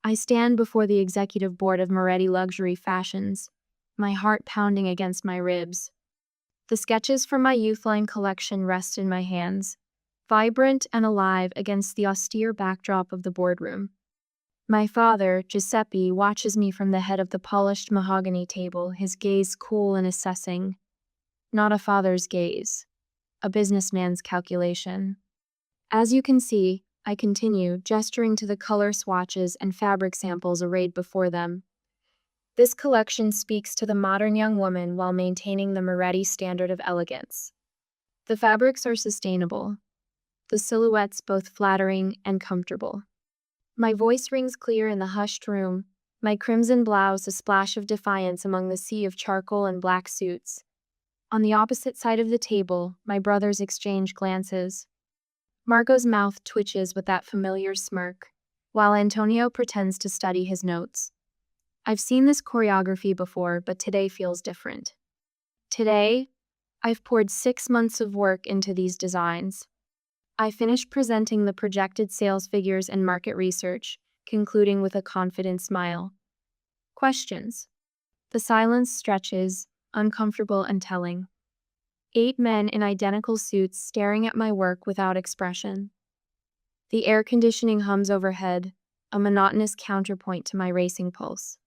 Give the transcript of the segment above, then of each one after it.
I stand before the executive board of Moretti Luxury Fashions, my heart pounding against my ribs. The sketches from my youth line collection rest in my hands, vibrant and alive against the austere backdrop of the boardroom. My father, Giuseppe, watches me from the head of the polished mahogany table, his gaze cool and assessing. Not a father's gaze, a businessman's calculation. As you can see, I continue, gesturing to the color swatches and fabric samples arrayed before them. This collection speaks to the modern young woman while maintaining the Moretti standard of elegance. The fabrics are sustainable, the silhouettes both flattering and comfortable. My voice rings clear in the hushed room, my crimson blouse a splash of defiance among the sea of charcoal and black suits. On the opposite side of the table, my brothers exchange glances. Marco's mouth twitches with that familiar smirk, while Antonio pretends to study his notes. I've seen this choreography before, but today feels different. Today, I've poured 6 months of work into these designs. I finished presenting the projected sales figures and market research, concluding with a confident smile. Questions. The silence stretches, uncomfortable and telling. 8 men in identical suits staring at my work without expression. The air conditioning hums overhead, a monotonous counterpoint to my racing pulse.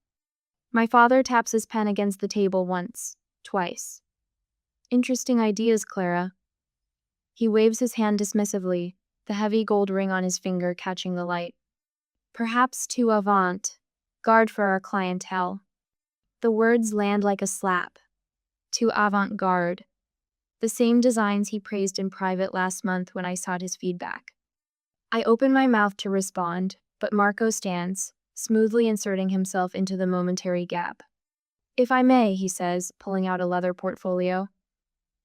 My father taps his pen against the table once, twice. Interesting ideas, Clara. He waves his hand dismissively, the heavy gold ring on his finger catching the light. Perhaps too avant-garde for our clientele. The words land like a slap. Too avant-garde. The same designs he praised in private last month when I sought his feedback. I open my mouth to respond, but Marco stands, smoothly inserting himself into the momentary gap. If I may, he says, pulling out a leather portfolio.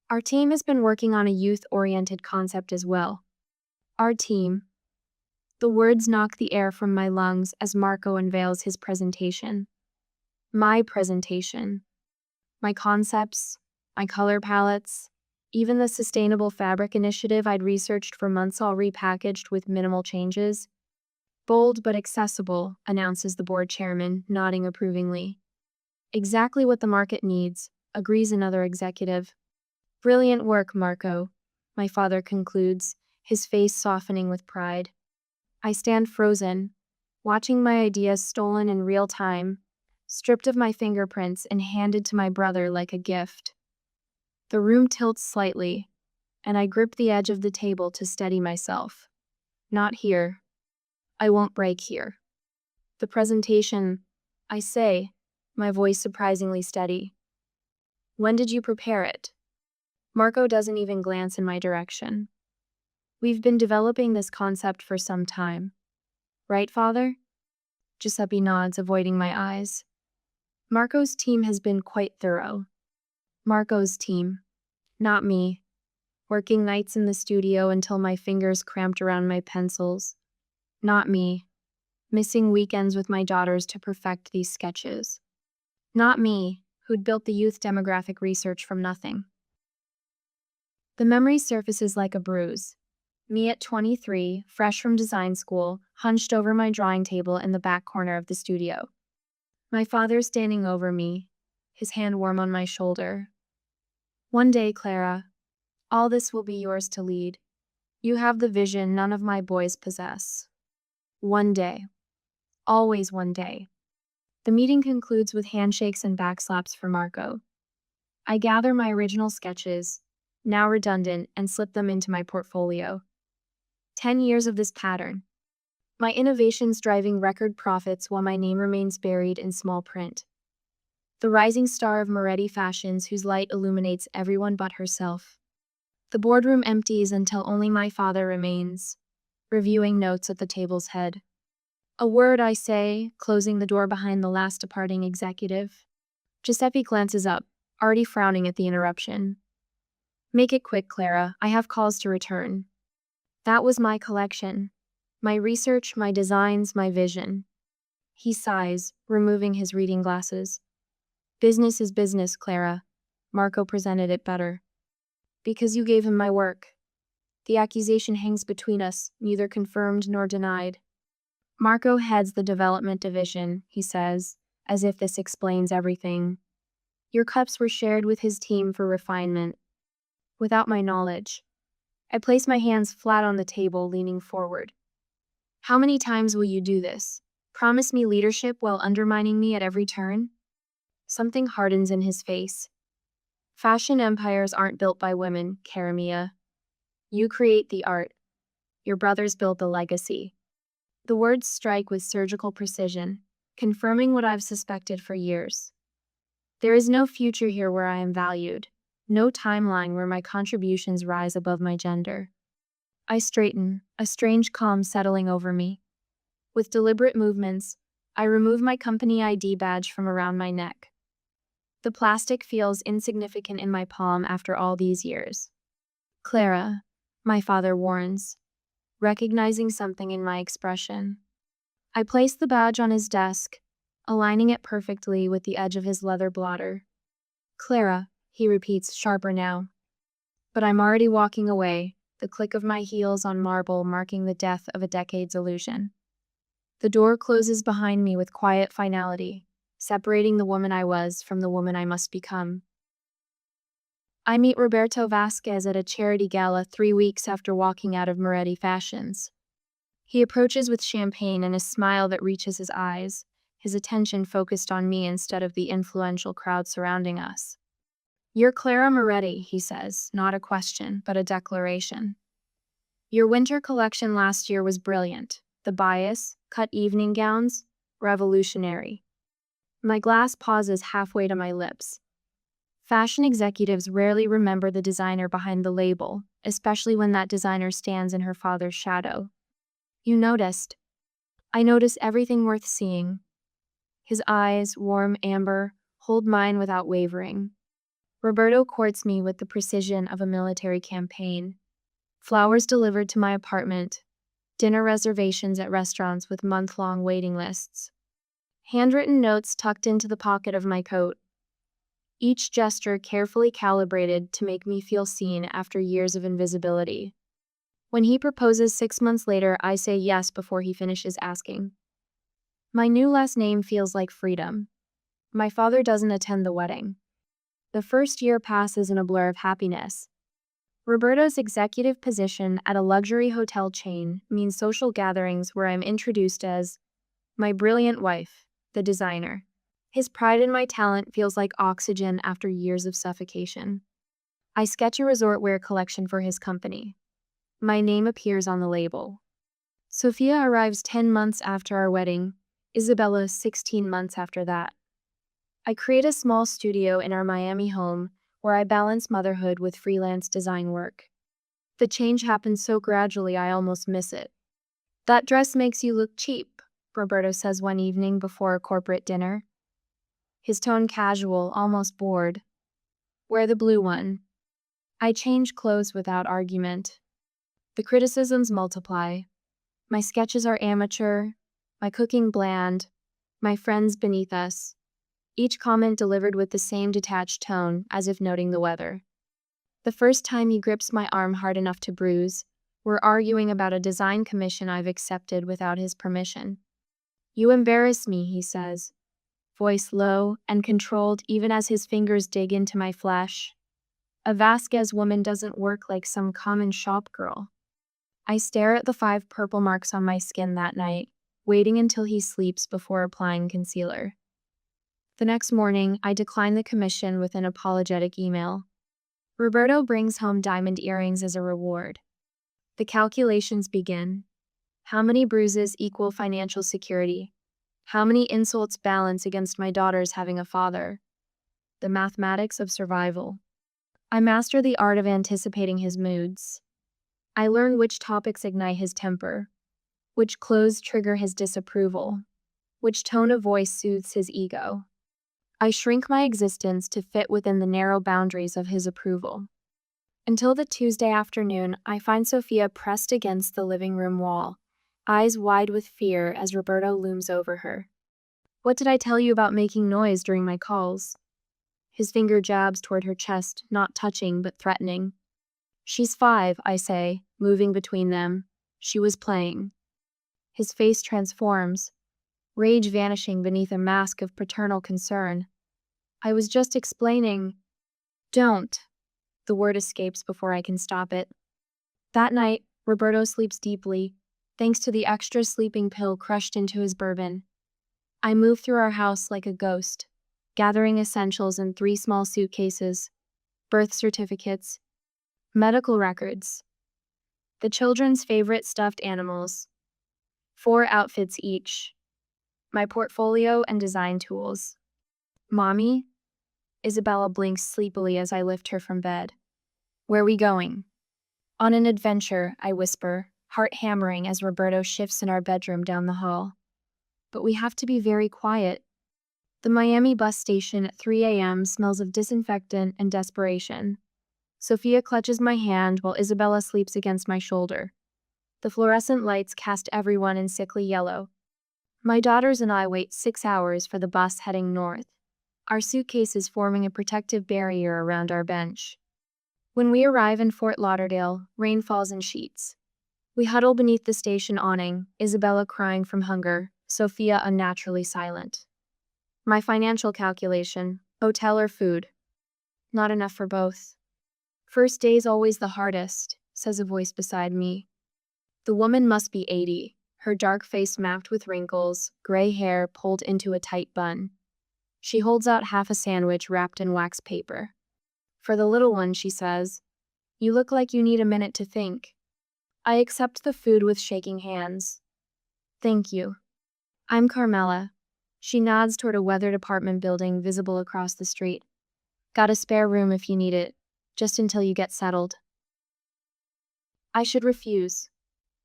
Our team has been working on a youth-oriented concept as well. Our team. The words knock the air from my lungs as Marco unveils his presentation. My presentation. My concepts, my color palettes, even the sustainable fabric initiative I'd researched for months all repackaged with minimal changes. Bold but accessible, announces the board chairman, nodding approvingly. Exactly what the market needs, agrees another executive. Brilliant work, Marco, my father concludes, his face softening with pride. I stand frozen, watching my ideas stolen in real time, stripped of my fingerprints and handed to my brother like a gift. The room tilts slightly, and I grip the edge of the table to steady myself. Not here. I won't break here. The presentation, I say, my voice surprisingly steady. When did you prepare it? Marco doesn't even glance in my direction. We've been developing this concept for some time. Right, Father? Giuseppe nods, avoiding my eyes. Marco's team has been quite thorough. Marco's team, not me. Working nights in the studio until my fingers cramped around my pencils. Not me. Missing weekends with my daughters to perfect these sketches. Not me, who'd built the youth demographic research from nothing. The memory surfaces like a bruise. Me at 23, fresh from design school, hunched over my drawing table in the back corner of the studio. My father standing over me, his hand warm on my shoulder. One day, Clara, all this will be yours to lead. You have the vision none of my boys possess. One day. Always one day. The meeting concludes with handshakes and backslaps for Marco. I gather my original sketches, now redundant, and slip them into my portfolio. 10 years of this pattern. My innovations driving record profits while my name remains buried in small print. The rising star of Moretti Fashions whose light illuminates everyone but herself. The boardroom empties until only my father remains, reviewing notes at the table's head. A word, I say, closing the door behind the last departing executive. Giuseppe glances up, already frowning at the interruption. Make it quick, Clara. I have calls to return. That was my collection. My research, my designs, my vision. He sighs, removing his reading glasses. Business is business, Clara. Marco presented it better. Because you gave him my work. The accusation hangs between us, neither confirmed nor denied. Marco heads the development division, he says, as if this explains everything. Your cups were shared with his team for refinement, without my knowledge. I place my hands flat on the table, leaning forward. How many times will you do this? Promise me leadership while undermining me at every turn? Something hardens in his face. Fashion empires aren't built by women, Karamia. You create the art. Your brothers build the legacy. The words strike with surgical precision, confirming what I've suspected for years. There is no future here where I am valued, no timeline where my contributions rise above my gender. I straighten, a strange calm settling over me. With deliberate movements, I remove my company ID badge from around my neck. The plastic feels insignificant in my palm after all these years. Clara, my father warns, recognizing something in my expression. I place the badge on his desk, aligning it perfectly with the edge of his leather blotter. Clara, he repeats, sharper now. But I'm already walking away, the click of my heels on marble marking the death of a decade's illusion. The door closes behind me with quiet finality, separating the woman I was from the woman I must become. I meet Roberto Vasquez at a charity gala 3 weeks after walking out of Moretti Fashions. He approaches with champagne and a smile that reaches his eyes, his attention focused on me instead of the influential crowd surrounding us. You're Clara Moretti, he says, not a question, but a declaration. Your winter collection last year was brilliant. The bias, cut evening gowns, revolutionary. My glass pauses halfway to my lips. Fashion executives rarely remember the designer behind the label, especially when that designer stands in her father's shadow. You noticed. I notice everything worth seeing. His eyes, warm amber, hold mine without wavering. Roberto courts me with the precision of a military campaign. Flowers delivered to my apartment, dinner reservations at restaurants with month-long waiting lists. Handwritten notes tucked into the pocket of my coat. Each gesture carefully calibrated to make me feel seen after years of invisibility. When he proposes 6 months later, I say yes before he finishes asking. My new last name feels like freedom. My father doesn't attend the wedding. The first year passes in a blur of happiness. Roberto's executive position at a luxury hotel chain means social gatherings where I'm introduced as my brilliant wife, the designer. His pride in my talent feels like oxygen after years of suffocation. I sketch a resort wear collection for his company. My name appears on the label. Sophia arrives 10 months after our wedding, Isabella 16 months after that. I create a small studio in our Miami home where I balance motherhood with freelance design work. The change happens so gradually I almost miss it. That dress makes you look cheap, Roberto says one evening before a corporate dinner. His tone casual, almost bored. Wear the blue one. I change clothes without argument. The criticisms multiply. My sketches are amateur, my cooking bland, my friends beneath us. Each comment delivered with the same detached tone, as if noting the weather. The first time he grips my arm hard enough to bruise, we're arguing about a design commission I've accepted without his permission. You embarrass me, he says, voice low and controlled even as his fingers dig into my flesh. A Vasquez woman doesn't work like some common shop girl. I stare at the 5 purple marks on my skin that night, waiting until he sleeps before applying concealer. The next morning, I decline the commission with an apologetic email. Roberto brings home diamond earrings as a reward. The calculations begin. How many bruises equal financial security? How many insults balance against my daughter's having a father? The mathematics of survival. I master the art of anticipating his moods. I learn which topics ignite his temper, which clothes trigger his disapproval, which tone of voice soothes his ego. I shrink my existence to fit within the narrow boundaries of his approval. Until the Tuesday afternoon, I find Sophia pressed against the living room wall, eyes wide with fear as Roberto looms over her. What did I tell you about making noise during my calls? His finger jabs toward her chest, not touching but threatening. She's 5, I say, moving between them. She was playing. His face transforms, rage vanishing beneath a mask of paternal concern. I was just explaining. Don't. The word escapes before I can stop it. That night, Roberto sleeps deeply, thanks to the extra sleeping pill crushed into his bourbon. I move through our house like a ghost, gathering essentials in 3 small suitcases, birth certificates, medical records, the children's favorite stuffed animals, 4 outfits each, my portfolio and design tools. Mommy? Isabella blinks sleepily as I lift her from bed. Where are we going? On an adventure, I whisper, heart hammering as Roberto shifts in our bedroom down the hall. But we have to be very quiet. The Miami bus station at 3 a.m. smells of disinfectant and desperation. Sophia clutches my hand while Isabella sleeps against my shoulder. The fluorescent lights cast everyone in sickly yellow. My daughters and I wait 6 hours for the bus heading north, our suitcases forming a protective barrier around our bench. When we arrive in Fort Lauderdale, rain falls in sheets. We huddle beneath the station awning, Isabella crying from hunger, Sophia unnaturally silent. My financial calculation: hotel or food? Not enough for both. First day's always the hardest, says a voice beside me. The woman must be 80, her dark face mapped with wrinkles, gray hair pulled into a tight bun. She holds out half a sandwich wrapped in wax paper. For the little one, she says, "You look like you need a minute to think." I accept the food with shaking hands. Thank you. I'm Carmela. She nods toward a weathered apartment building visible across the street. Got a spare room if you need it, just until you get settled. I should refuse.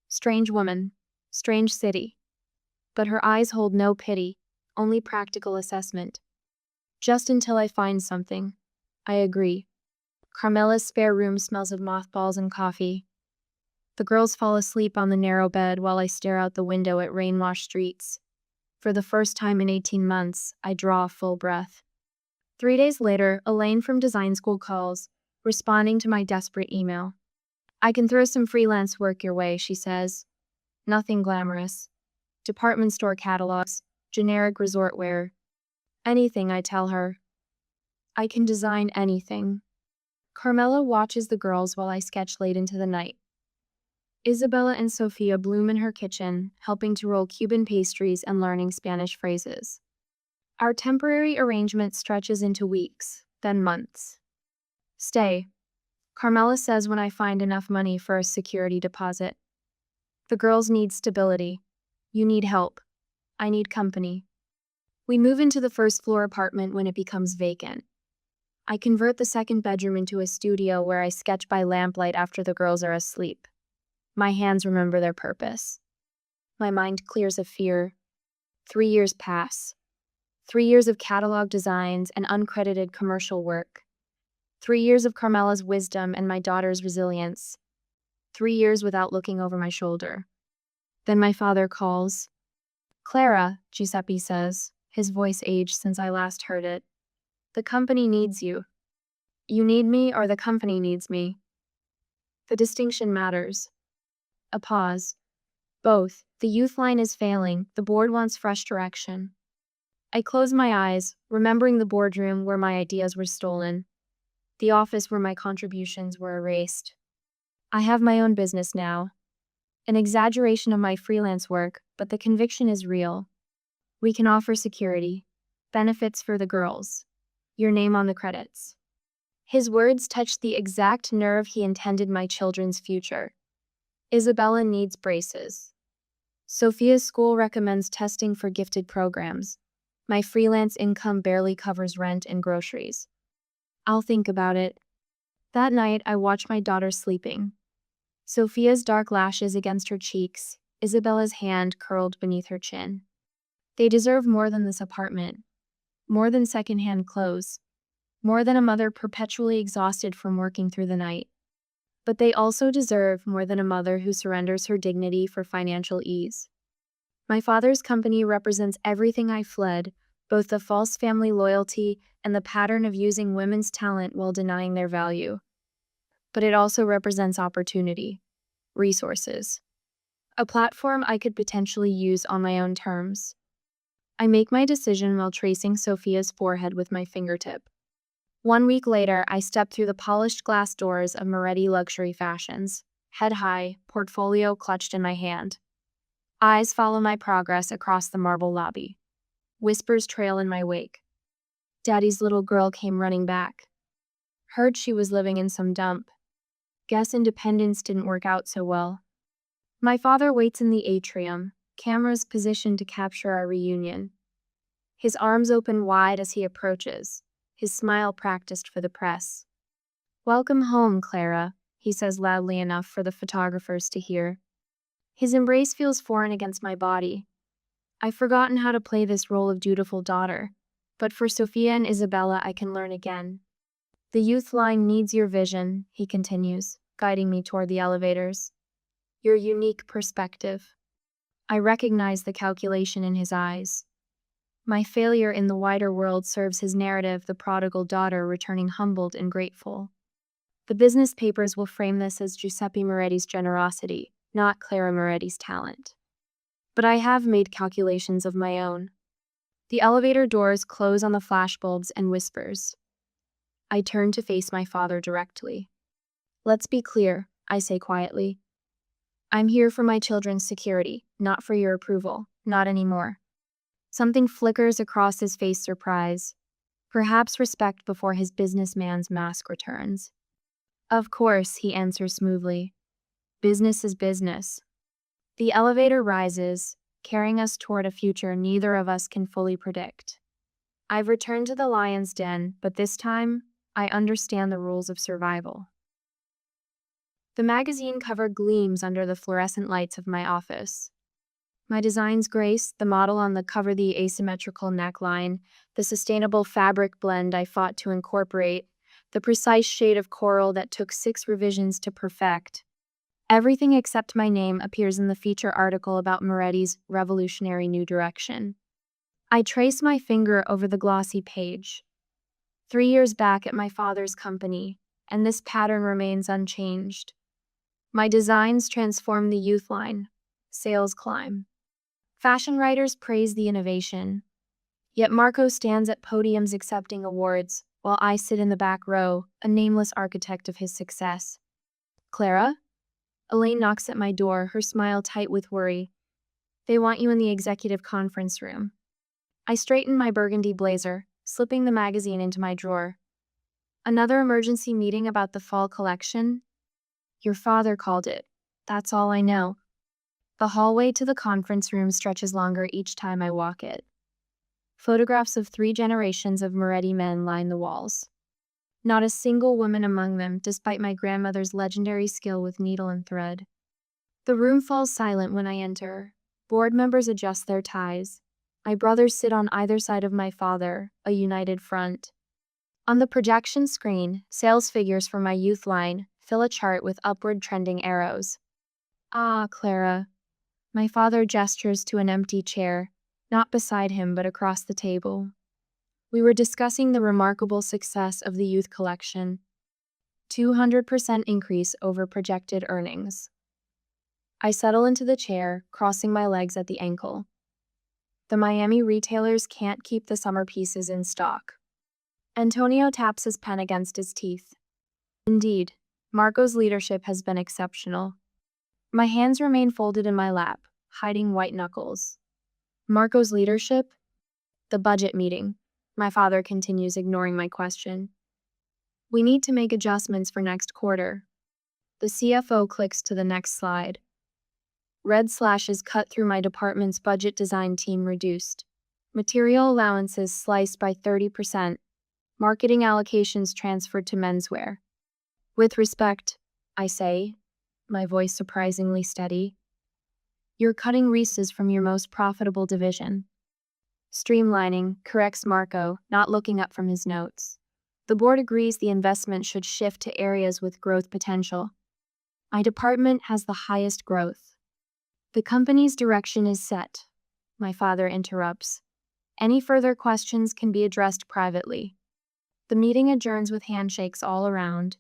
Strange woman, strange city. But her eyes hold no pity, only practical assessment. Just until I find something. I agree. Carmela's spare room smells of mothballs and coffee. The girls fall asleep on the narrow bed while I stare out the window at rain-washed streets. For the first time in 18 months, I draw a full breath. 3 days later, Elaine from design school calls, responding to my desperate email. I can throw some freelance work your way, she says. Nothing glamorous. Department store catalogs, generic resort wear. Anything, I tell her. I can design anything. Carmela watches the girls while I sketch late into the night. Isabella and Sophia bloom in her kitchen, helping to roll Cuban pastries and learning Spanish phrases. Our temporary arrangement stretches into weeks, then months. Stay, Carmela says when I find enough money for a security deposit. The girls need stability. You need help. I need company. We move into the first floor apartment when it becomes vacant. I convert the second bedroom into a studio where I sketch by lamplight after the girls are asleep. My hands remember their purpose. My mind clears of fear. 3 years pass. 3 years of catalog designs and uncredited commercial work. 3 years of Carmela's wisdom and my daughter's resilience. 3 years without looking over my shoulder. Then my father calls. Clara, Giuseppe says, his voice aged since I last heard it. The company needs you. You need me or the company needs me. The distinction matters. A pause. Both. The youth line is failing. The board wants fresh direction. I close my eyes, remembering the boardroom where my ideas were stolen. The office where my contributions were erased. I have my own business now. An exaggeration of my freelance work, but the conviction is real. We can offer security. Benefits for the girls. Your name on the credits. His words touched the exact nerve he intended my children's future. Isabella needs braces. Sophia's school recommends testing for gifted programs. My freelance income barely covers rent and groceries. I'll think about it. That night, I watch my daughter sleeping. Sophia's dark lashes against her cheeks, Isabella's hand curled beneath her chin. They deserve more than this apartment. More than secondhand clothes. More than a mother perpetually exhausted from working through the night. But they also deserve more than a mother who surrenders her dignity for financial ease. My father's company represents everything I fled, both the false family loyalty and the pattern of using women's talent while denying their value. But it also represents opportunity, resources, a platform I could potentially use on my own terms. I make my decision while tracing Sophia's forehead with my fingertip. 1 week later, I step through the polished glass doors of Moretti Luxury Fashions, head high, portfolio clutched in my hand. Eyes follow my progress across the marble lobby. Whispers trail in my wake. Daddy's little girl came running back. Heard she was living in some dump. Guess independence didn't work out so well. My father waits in the atrium, cameras positioned to capture our reunion. His arms open wide as he approaches, his smile practiced for the press. "Welcome home, Clara," he says loudly enough for the photographers to hear. His embrace feels foreign against my body. I've forgotten how to play this role of dutiful daughter, but for Sophia and Isabella I can learn again. "The youth line needs your vision," he continues, guiding me toward the elevators. "Your unique perspective." I recognize the calculation in his eyes. My failure in the wider world serves his narrative, the prodigal daughter returning humbled and grateful. The business papers will frame this as Giuseppe Moretti's generosity, not Clara Moretti's talent. But I have made calculations of my own. The elevator doors close on the flashbulbs and whispers. I turn to face my father directly. "Let's be clear," I say quietly. "I'm here for my children's security, not for your approval, not anymore." Something flickers across his face, surprise. Perhaps respect before his businessman's mask returns. "Of course," he answers smoothly. "Business is business." The elevator rises, carrying us toward a future neither of us can fully predict. I've returned to the lion's den, but this time, I understand the rules of survival. The magazine cover gleams under the fluorescent lights of my office. My designs grace the model on the cover, the asymmetrical neckline, the sustainable fabric blend I fought to incorporate, the precise shade of coral that took 6 revisions to perfect. Everything except my name appears in the feature article about Moretti's revolutionary new direction. I trace my finger over the glossy page. 3 years back at my father's company, and this pattern remains unchanged. My designs transform the youth line. Sales climb. Fashion writers praise the innovation. Yet Marco stands at podiums accepting awards, while I sit in the back row, a nameless architect of his success. "Clara?" Elaine knocks at my door, her smile tight with worry. "They want you in the executive conference room." I straighten my burgundy blazer, slipping the magazine into my drawer. "Another emergency meeting about the fall collection?" "Your father called it. That's all I know." The hallway to the conference room stretches longer each time I walk it. Photographs of 3 generations of Moretti men line the walls. Not a single woman among them, despite my grandmother's legendary skill with needle and thread. The room falls silent when I enter. Board members adjust their ties. My brothers sit on either side of my father, a united front. On the projection screen, sales figures for my youth line fill a chart with upward trending arrows. "Ah, Clara." My father gestures to an empty chair, not beside him but across the table. "We were discussing the remarkable success of the youth collection. 200% increase over projected earnings." I settle into the chair, crossing my legs at the ankle. The Miami retailers can't keep the summer pieces in stock. Antonio taps his pen against his teeth. Indeed, Marco's leadership has been exceptional. My hands remain folded in my lap, hiding white knuckles. Marco's leadership? The budget meeting. My father continues, ignoring my question. "We need to make adjustments for next quarter." The CFO clicks to the next slide. Red slashes cut through my department's budget. Design team reduced. Material allowances sliced by 30%. Marketing allocations transferred to menswear. "With respect," I say, my voice surprisingly steady. "You're cutting resources from your most profitable division." "Streamlining," corrects Marco, not looking up from his notes. "The board agrees the investment should shift to areas with growth potential." "My department has the highest growth." "The company's direction is set," my father interrupts. "Any further questions can be addressed privately." The meeting adjourns with handshakes all around.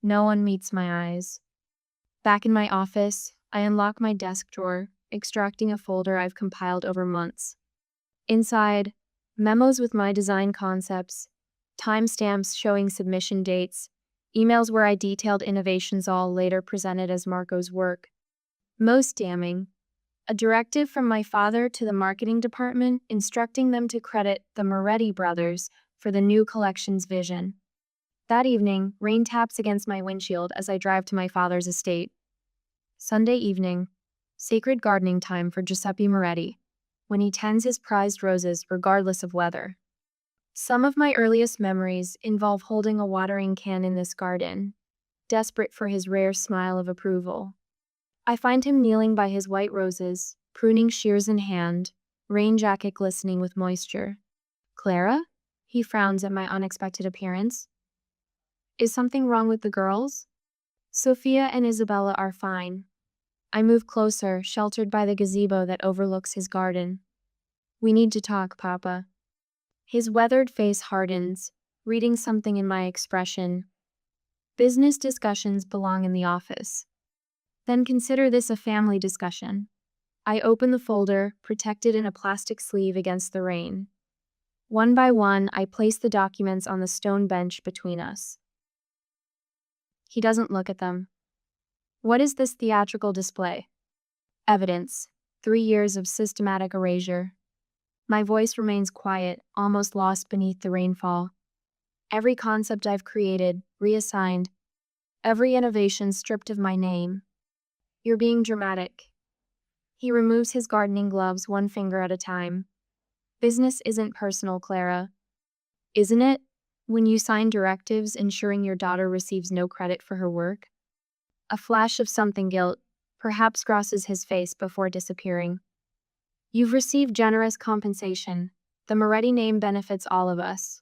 No one meets my eyes. Back in my office, I unlock my desk drawer, extracting a folder I've compiled over months. Inside, memos with my design concepts, timestamps showing submission dates, emails where I detailed innovations all later presented as Marco's work. Most damning, a directive from my father to the marketing department instructing them to credit the Moretti brothers for the new collection's vision. That evening, rain taps against my windshield as I drive to my father's estate. Sunday evening, sacred gardening time for Giuseppe Moretti, when he tends his prized roses regardless of weather. Some of my earliest memories involve holding a watering can in this garden, desperate for his rare smile of approval. I find him kneeling by his white roses, pruning shears in hand, rain jacket glistening with moisture. "Clara?" He frowns at my unexpected appearance. "Is something wrong with the girls?" Sophia and Isabella are fine. I move closer, sheltered by the gazebo that overlooks his garden. "We need to talk, Papa." His weathered face hardens, reading something in my expression. "Business discussions belong in the office." "Then consider this a family discussion." I open the folder, protected in a plastic sleeve against the rain. One by one, I place the documents on the stone bench between us. He doesn't look at them. What is this theatrical display? Evidence. 3 years of systematic erasure. My voice remains quiet, almost lost beneath the rainfall. Every concept I've created, reassigned. Every innovation stripped of my name. "You're being dramatic." He removes his gardening gloves one finger at a time. "Business isn't personal, Clara." "Isn't it? When you sign directives ensuring your daughter receives no credit for her work?" A flash of something guilt perhaps crosses his face before disappearing. "You've received generous compensation. The Moretti name benefits all of us.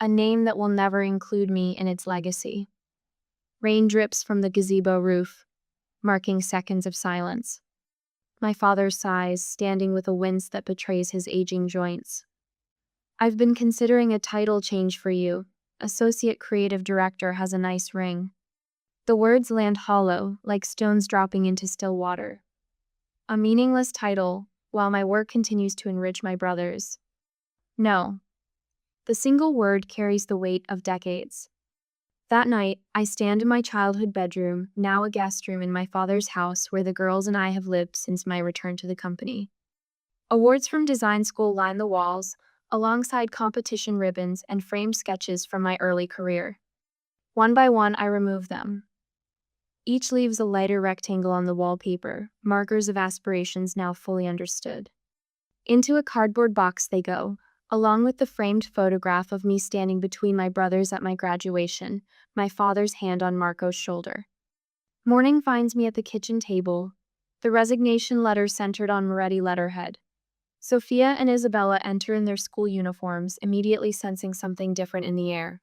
A name that will never include me in its legacy." Rain drips from the gazebo roof, marking seconds of silence. My father sighs, standing with a wince that betrays his aging joints. "I've been considering a title change for you. Associate Creative Director has a nice ring." The words land hollow, like stones dropping into still water. A meaningless title, while my work continues to enrich my brothers. No. The single word carries the weight of decades. That night, I stand in my childhood bedroom, now a guest room in my father's house where the girls and I have lived since my return to the company. Awards from design school line the walls, alongside competition ribbons and framed sketches from my early career. One by one, I remove them. Each leaves a lighter rectangle on the wallpaper, markers of aspirations now fully understood. Into a cardboard box they go, along with the framed photograph of me standing between my brothers at my graduation, my father's hand on Marco's shoulder. Morning finds me at the kitchen table, the resignation letter centered on Moretti letterhead. Sophia and Isabella enter in their school uniforms, immediately sensing something different in the air.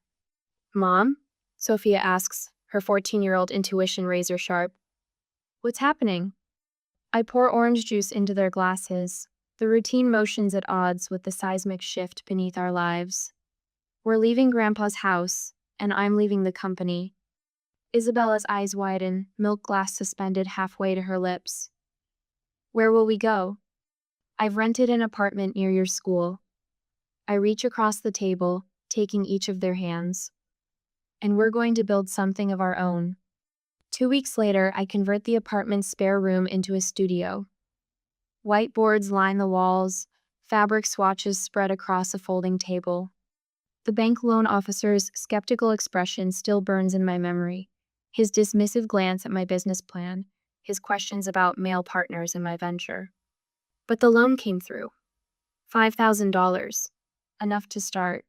"Mom?" Sophia asks, her 14-year-old intuition razor sharp. "What's happening?" I pour orange juice into their glasses, the routine motions at odds with the seismic shift beneath our lives. "We're leaving Grandpa's house, and I'm leaving the company." Isabella's eyes widen, milk glass suspended halfway to her lips. "Where will we go?" "I've rented an apartment near your school." I reach across the table, taking each of their hands. "And we're going to build something of our own." 2 weeks later, I convert the apartment's spare room into a studio. Whiteboards line the walls, fabric swatches spread across a folding table. The bank loan officer's skeptical expression still burns in my memory. His dismissive glance at my business plan, his questions about male partners in my venture. But the loan came through. $5,000. Enough to start.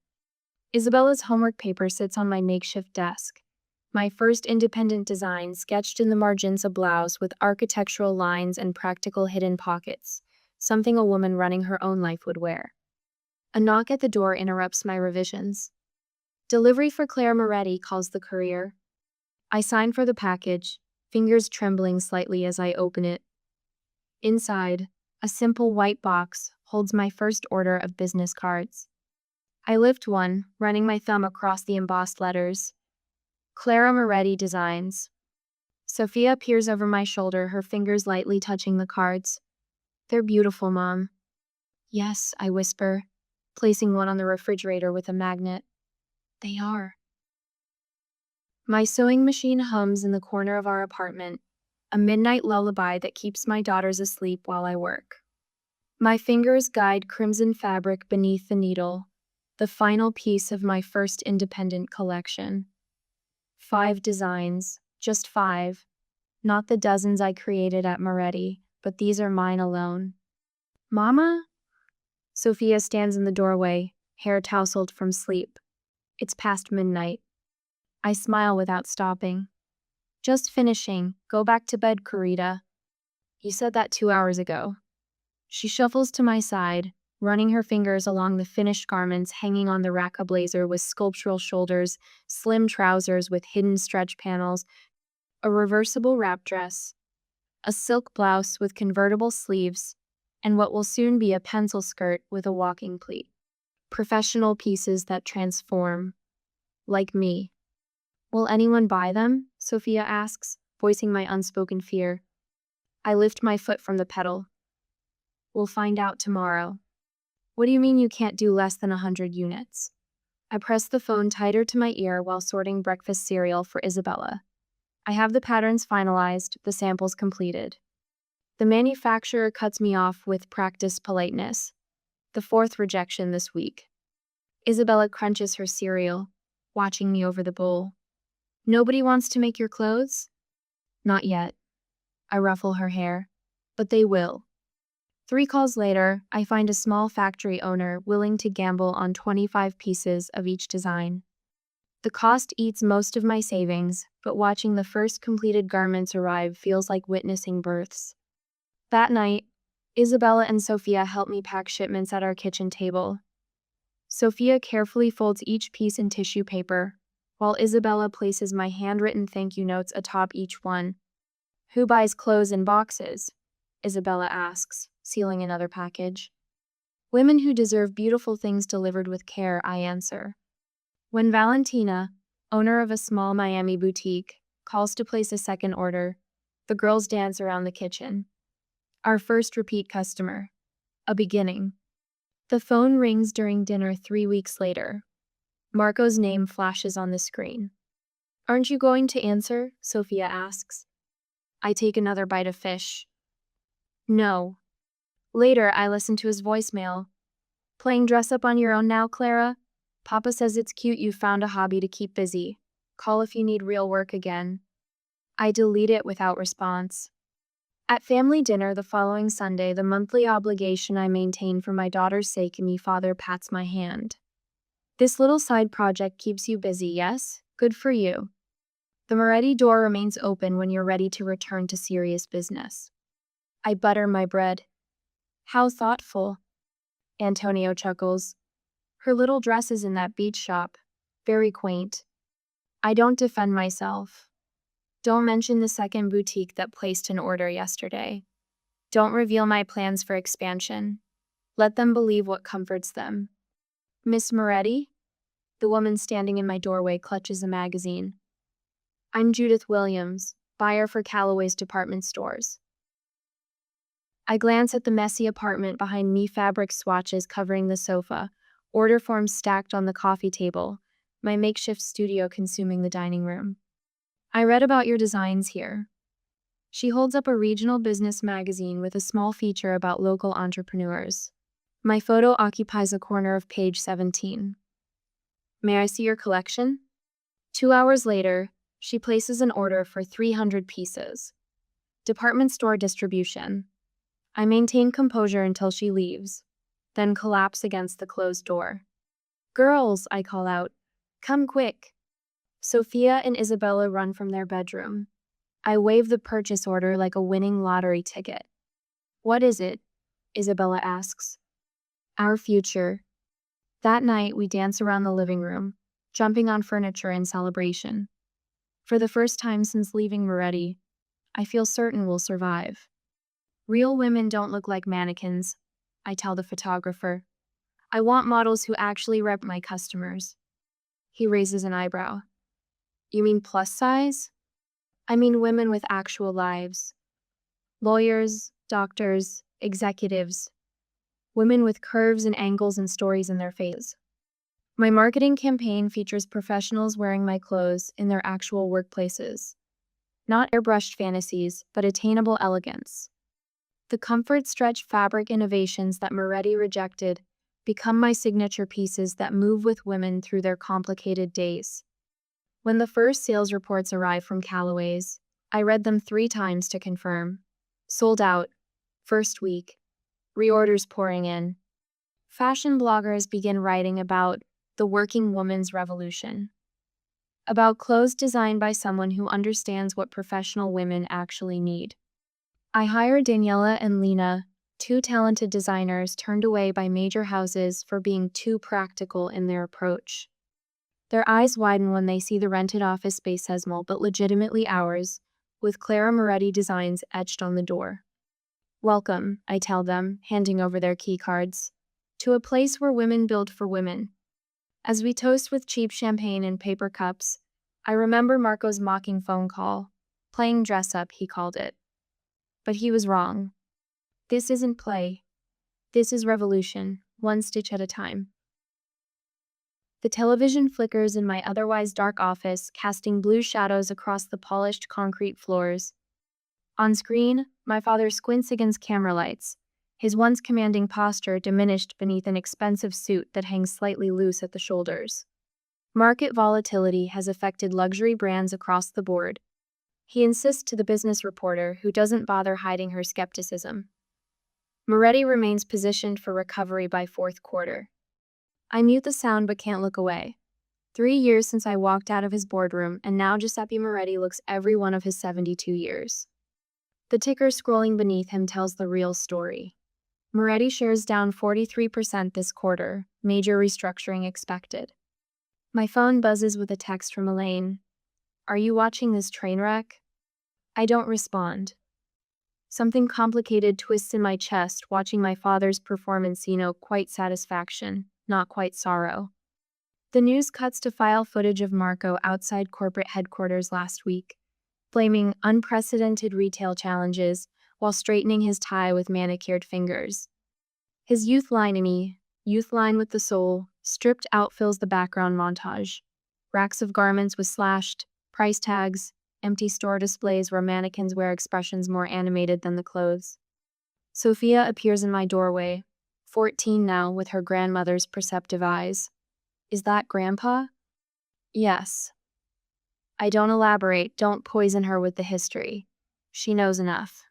Isabella's homework paper sits on my makeshift desk. My first independent design, sketched in the margins of blouse with architectural lines and practical hidden pockets, something a woman running her own life would wear. A knock at the door interrupts my revisions. "Delivery for Claire Moretti," calls the courier. I sign for the package, fingers trembling slightly as I open it. Inside, a simple white box holds my first order of business cards. I lift one, running my thumb across the embossed letters. "Clara Moretti Designs." Sophia peers over my shoulder, her fingers lightly touching the cards. They're beautiful, Mom. Yes, I whisper, placing one on the refrigerator with a magnet. They are. My sewing machine hums in the corner of our apartment, a midnight lullaby that keeps my daughters asleep while I work. My fingers guide crimson fabric beneath the needle, the final piece of my first independent collection. 5 designs, just 5. Not the dozens I created at Moretti, but these are mine alone. Mama? Sophia stands in the doorway, hair tousled from sleep. It's past midnight. I smile without stopping. Just finishing. Go back to bed, Karita. You said that 2 hours ago. She shuffles to my side, running her fingers along the finished garments hanging on the rack. A blazer with sculptural shoulders, slim trousers with hidden stretch panels, a reversible wrap dress, a silk blouse with convertible sleeves, and what will soon be a pencil skirt with a walking pleat. Professional pieces that transform. Like me. Will anyone buy them? Sophia asks, voicing my unspoken fear. I lift my foot from the pedal. We'll find out tomorrow. What do you mean you can't do less than 100 units? I press the phone tighter to my ear while sorting breakfast cereal for Isabella. I have the patterns finalized, the samples completed. The manufacturer cuts me off with practiced politeness. The 4th rejection this week. Isabella crunches her cereal, watching me over the bowl. Nobody wants to make your clothes? Not yet. I ruffle her hair. But they will. 3 calls later, I find a small factory owner willing to gamble on 25 pieces of each design. The cost eats most of my savings, but watching the first completed garments arrive feels like witnessing births. That night, Isabella and Sophia help me pack shipments at our kitchen table. Sophia carefully folds each piece in tissue paper, while Isabella places my handwritten thank you notes atop each one. Who buys clothes in boxes? Isabella asks, sealing another package. Women who deserve beautiful things delivered with care, I answer. When Valentina, owner of a small Miami boutique, calls to place a second order, the girls dance around the kitchen. Our first repeat customer. A beginning. The phone rings during dinner 3 weeks later. Marco's name flashes on the screen. Aren't you going to answer? Sophia asks. I take another bite of fish. No. Later, I listen to his voicemail. Playing dress up on your own now, Clara? Papa says it's cute you found a hobby to keep busy. Call if you need real work again. I delete it without response. At family dinner the following Sunday, the monthly obligation I maintain for my daughter's sake, my father pats my hand. This little side project keeps you busy, yes? Good for you. The Moretti door remains open when you're ready to return to serious business. I butter my bread. How thoughtful. Antonio chuckles. Her little dress is in that beach shop. Very quaint. I don't defend myself. Don't mention the second boutique that placed an order yesterday. Don't reveal my plans for expansion. Let them believe what comforts them. Miss Moretti? The woman standing in my doorway clutches a magazine. I'm Judith Williams, buyer for Callaway's department stores. I glance at the messy apartment behind me, fabric swatches covering the sofa, order forms stacked on the coffee table, my makeshift studio consuming the dining room. I read about your designs here. She holds up a regional business magazine with a small feature about local entrepreneurs. My photo occupies a corner of page 17. May I see your collection? 2 hours later, she places an order for 300 pieces. Department store distribution. I maintain composure until she leaves, then collapse against the closed door. Girls, I call out. Come quick. Sophia and Isabella run from their bedroom. I wave the purchase order like a winning lottery ticket. What is it? Isabella asks. Our future. That night, we dance around the living room, jumping on furniture in celebration. For the first time since leaving Moretti, I feel certain we'll survive. Real women don't look like mannequins, I tell the photographer. I want models who actually rep my customers. He raises an eyebrow. You mean plus size? I mean women with actual lives. Lawyers, doctors, executives. Women with curves and angles and stories in their faces. My marketing campaign features professionals wearing my clothes in their actual workplaces. Not airbrushed fantasies, but attainable elegance. The comfort stretch fabric innovations that Moretti rejected become my signature pieces that move with women through their complicated days. When the first sales reports arrived from Callaway's, I read them 3 times to confirm. Sold out. First week. Reorders pouring in. Fashion bloggers begin writing about the working woman's revolution. About clothes designed by someone who understands what professional women actually need. I hired Daniela and Lena, 2 talented designers turned away by major houses for being too practical in their approach. Their eyes widen when they see the rented office space says small but legitimately ours, with Clara Moretti designs etched on the door. Welcome, I tell them, handing over their key cards, to a place where women build for women. As we toast with cheap champagne and paper cups, I remember Marco's mocking phone call. Playing dress up, he called it. But he was wrong. This isn't play. This is revolution, one stitch at a time. The television flickers in my otherwise dark office, casting blue shadows across the polished concrete floors. On screen, my father squints against camera lights, his once commanding posture diminished beneath an expensive suit that hangs slightly loose at the shoulders. Market volatility has affected luxury brands across the board. He insists to the business reporter, who doesn't bother hiding her skepticism. Moretti remains positioned for recovery by fourth quarter. I mute the sound but can't look away. 3 years since I walked out of his boardroom, and now Giuseppe Moretti looks every one of his 72 years. The ticker scrolling beneath him tells the real story. Moretti shares down 43% this quarter, major restructuring expected. My phone buzzes with a text from Elaine. Are you watching this train wreck? I don't respond. Something complicated twists in my chest watching my father's performance, quite satisfaction, not quite sorrow. The news cuts to file footage of Marco outside corporate headquarters last week, blaming unprecedented retail challenges while straightening his tie with manicured fingers. His youth line with the soul, stripped out fills the background montage. Racks of garments with slashed price tags, empty store displays where mannequins wear expressions more animated than the clothes. Sophia appears in my doorway, 14 now, with her grandmother's perceptive eyes. Is that Grandpa? Yes. I don't elaborate, don't poison her with the history. She knows enough.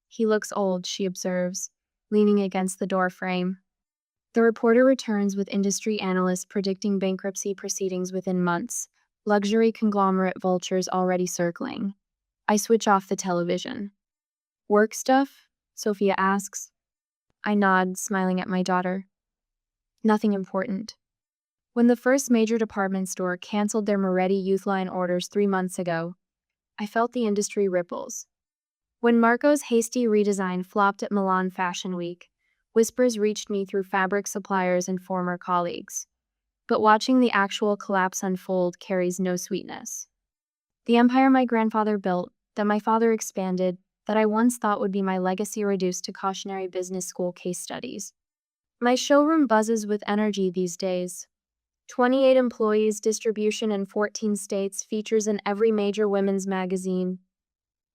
He looks old, she observes, leaning against the door frame. The reporter returns with industry analysts predicting bankruptcy proceedings within months, luxury conglomerate vultures already circling. I switch off the television. Work stuff? Sophia asks. I nod, smiling at my daughter. Nothing important. When the first major department store canceled their Moretti Youth Line orders 3 months ago, I felt the industry ripples. When Marco's hasty redesign flopped at Milan Fashion Week, whispers reached me through fabric suppliers and former colleagues. But watching the actual collapse unfold carries no sweetness. The empire my grandfather built, that my father expanded, that I once thought would be my legacy reduced to cautionary business school case studies. My showroom buzzes with energy these days. 28 employees, distribution in 14 states, features in every major women's magazine.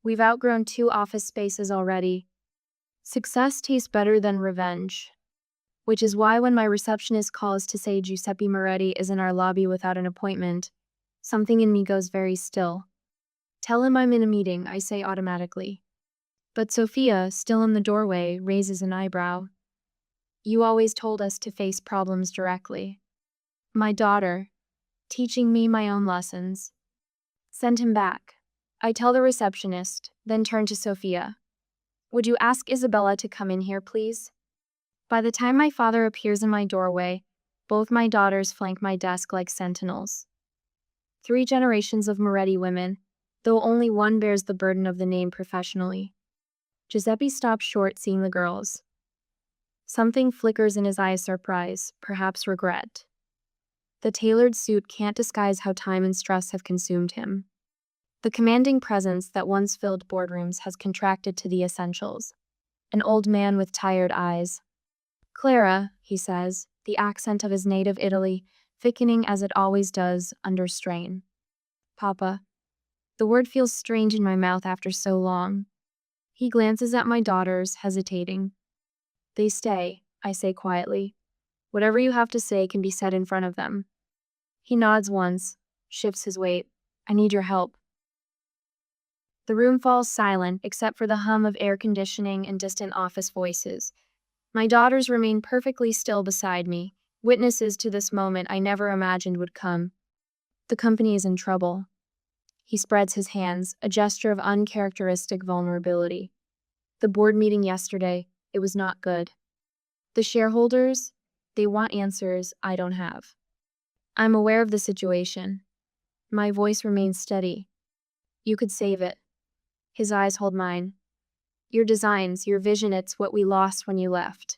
We've outgrown 2 office spaces already. Success tastes better than revenge. Which is why when my receptionist calls to say Giuseppe Moretti is in our lobby without an appointment, something in me goes very still. Tell him I'm in a meeting, I say automatically. But Sophia, still in the doorway, raises an eyebrow. You always told us to face problems directly. My daughter, teaching me my own lessons. Send him back. I tell the receptionist, then turn to Sophia. Would you ask Isabella to come in here, please? By the time my father appears in my doorway, both my daughters flank my desk like sentinels. 3 generations of Moretti women, though only one bears the burden of the name professionally. Giuseppe stops short seeing the girls. Something flickers in his eyes, surprise, perhaps regret. The tailored suit can't disguise how time and stress have consumed him. The commanding presence that once filled boardrooms has contracted to the essentials. An old man with tired eyes. Clara, he says, the accent of his native Italy thickening as it always does under strain. Papa. The word feels strange in my mouth after so long. He glances at my daughters, hesitating. They stay, I say quietly. Whatever you have to say can be said in front of them. He nods once, shifts his weight. I need your help. The room falls silent except for the hum of air conditioning and distant office voices. My daughters remain perfectly still beside me, witnesses to this moment I never imagined would come. The company is in trouble. He spreads his hands, a gesture of uncharacteristic vulnerability. The board meeting yesterday, it was not good. The shareholders, they want answers I don't have. I'm aware of the situation. My voice remains steady. You could save it. His eyes hold mine. Your designs, your vision, it's what we lost when you left.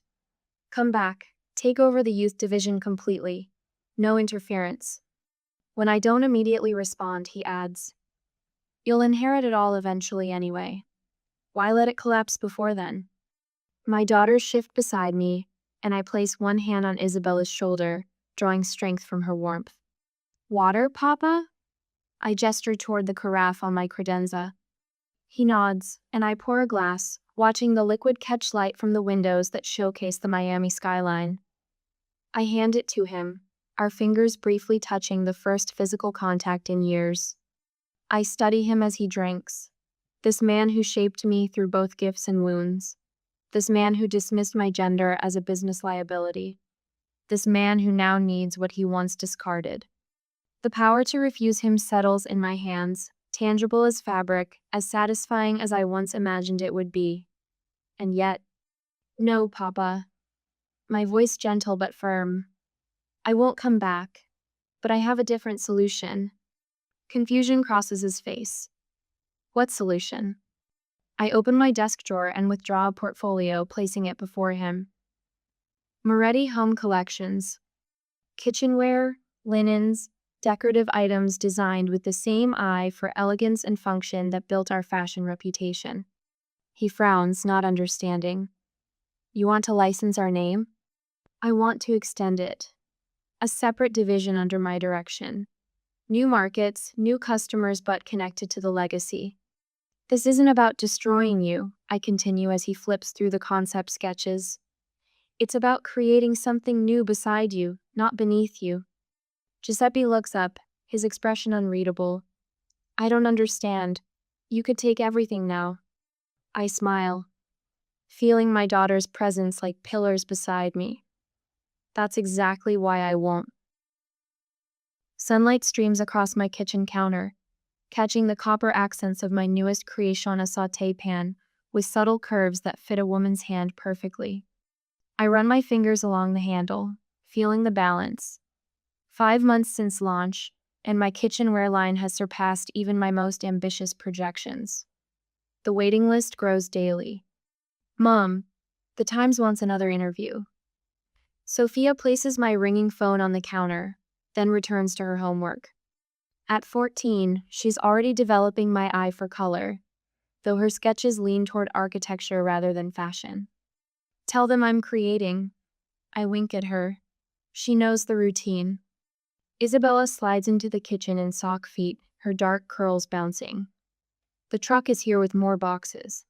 Come back, take over the youth division completely. No interference. When I don't immediately respond, he adds, you'll inherit it all eventually anyway. Why let it collapse before then? My daughters shift beside me, and I place one hand on Isabella's shoulder, drawing strength from her warmth. Water, Papa? I gesture toward the carafe on my credenza. He nods, and I pour a glass, watching the liquid catch light from the windows that showcase the Miami skyline. I hand it to him, our fingers briefly touching the first physical contact in years. I study him as he drinks. This man who shaped me through both gifts and wounds. This man who dismissed my gender as a business liability. This man who now needs what he once discarded. The power to refuse him settles in my hands, tangible as fabric, as satisfying as I once imagined it would be. And yet, no, Papa. My voice gentle but firm. I won't come back, but I have a different solution. Confusion crosses his face. What solution? I open my desk drawer and withdraw a portfolio, placing it before him. Moretti Home Collections. Kitchenware, linens, decorative items designed with the same eye for elegance and function that built our fashion reputation. He frowns, not understanding. You want to license our name? I want to extend it. A separate division under my direction. New markets, new customers, but connected to the legacy. This isn't about destroying you, I continue as he flips through the concept sketches. It's about creating something new beside you, not beneath you. Giuseppe looks up, his expression unreadable. I don't understand. You could take everything now. I smile, feeling my daughter's presence like pillars beside me. That's exactly why I won't. Sunlight streams across my kitchen counter, catching the copper accents of my newest creation, a sauté pan, with subtle curves that fit a woman's hand perfectly. I run my fingers along the handle, feeling the balance. 5 months since launch, and my kitchenware line has surpassed even my most ambitious projections. The waiting list grows daily. Mom, the Times wants another interview. Sophia places my ringing phone on the counter, then returns to her homework. At 14, she's already developing my eye for color, though her sketches lean toward architecture rather than fashion. Tell them I'm creating. I wink at her. She knows the routine. Isabella slides into the kitchen in sock feet, her dark curls bouncing. The truck is here with more boxes.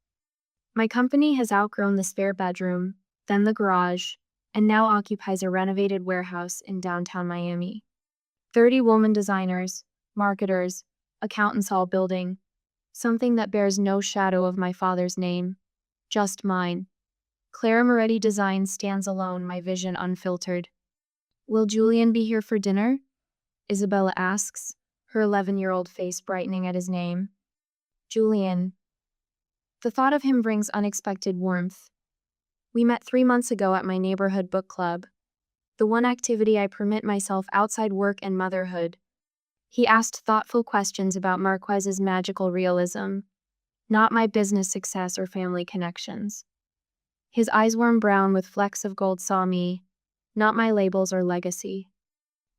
My company has outgrown the spare bedroom, then the garage, and now occupies a renovated warehouse in downtown Miami. 30 woman designers, marketers, accountants all building, something that bears no shadow of my father's name, just mine. Clara Moretti Design stands alone, my vision unfiltered. Will Julian be here for dinner? Isabella asks, her 11-year-old face brightening at his name. Julian. The thought of him brings unexpected warmth. We met 3 months ago at my neighborhood book club, the one activity I permit myself outside work and motherhood. He asked thoughtful questions about Marquez's magical realism, not my business success or family connections. His eyes warm brown with flecks of gold saw me, not my labels or legacy.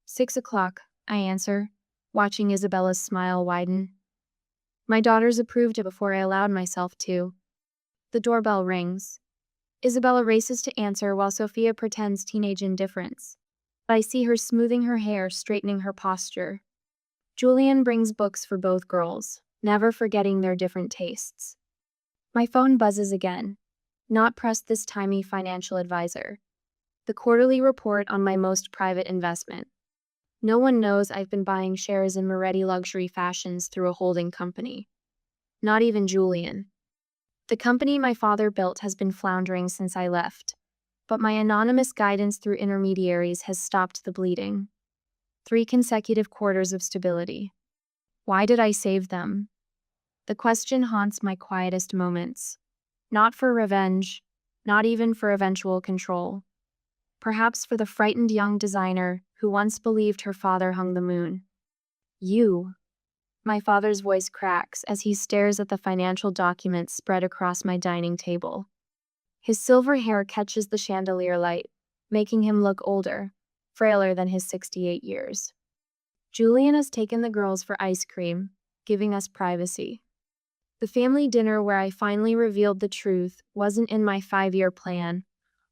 6 o'clock, I answer, watching Isabella's smile widen. My daughters approved it before I allowed myself to. The doorbell rings. Isabella races to answer while Sophia pretends teenage indifference. I see her smoothing her hair, straightening her posture. Julian brings books for both girls, never forgetting their different tastes. My phone buzzes again. Not pressed this timey financial advisor. The quarterly report on my most private investment. No one knows I've been buying shares in Moretti Luxury Fashions through a holding company. Not even Julian. The company my father built has been floundering since I left, but my anonymous guidance through intermediaries has stopped the bleeding. 3 consecutive quarters of stability. Why did I save them? The question haunts my quietest moments. Not for revenge, not even for eventual control. Perhaps for the frightened young designer who once believed her father hung the moon. You. My father's voice cracks as he stares at the financial documents spread across my dining table. His silver hair catches the chandelier light, making him look older, frailer than his 68 years. Julian has taken the girls for ice cream, giving us privacy. The family dinner where I finally revealed the truth wasn't in my 5-year plan,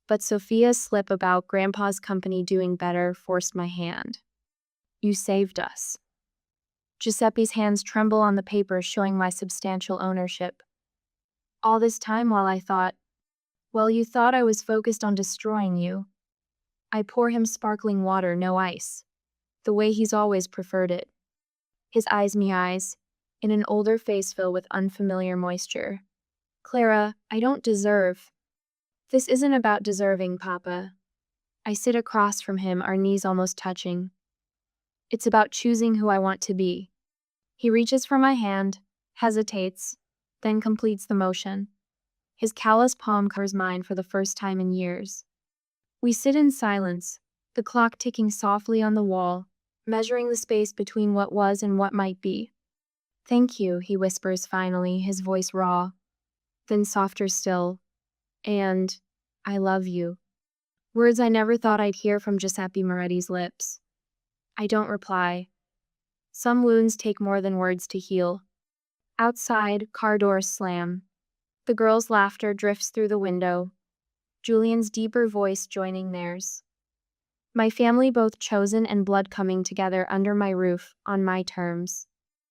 but Sophia's slip about Grandpa's company doing better forced my hand. You saved us. Giuseppe's hands tremble on the paper showing my substantial ownership. All this time while I thought, well, you thought I was focused on destroying you. I pour him sparkling water, no ice, the way he's always preferred it. His eyes me eyes, in an older face filled with unfamiliar moisture. Clara, I don't deserve. This isn't about deserving, Papa. I sit across from him, our knees almost touching. It's about choosing who I want to be. He reaches for my hand, hesitates, then completes the motion. His callous palm covers mine for the first time in years. We sit in silence, the clock ticking softly on the wall, measuring the space between what was and what might be. Thank you, he whispers finally, his voice raw, then softer still. And I love you. Words I never thought I'd hear from Giuseppe Moretti's lips. I don't reply. Some wounds take more than words to heal. Outside, car doors slam. The girls' laughter drifts through the window, Julian's deeper voice joining theirs. My family both chosen and blood coming together under my roof, on my terms.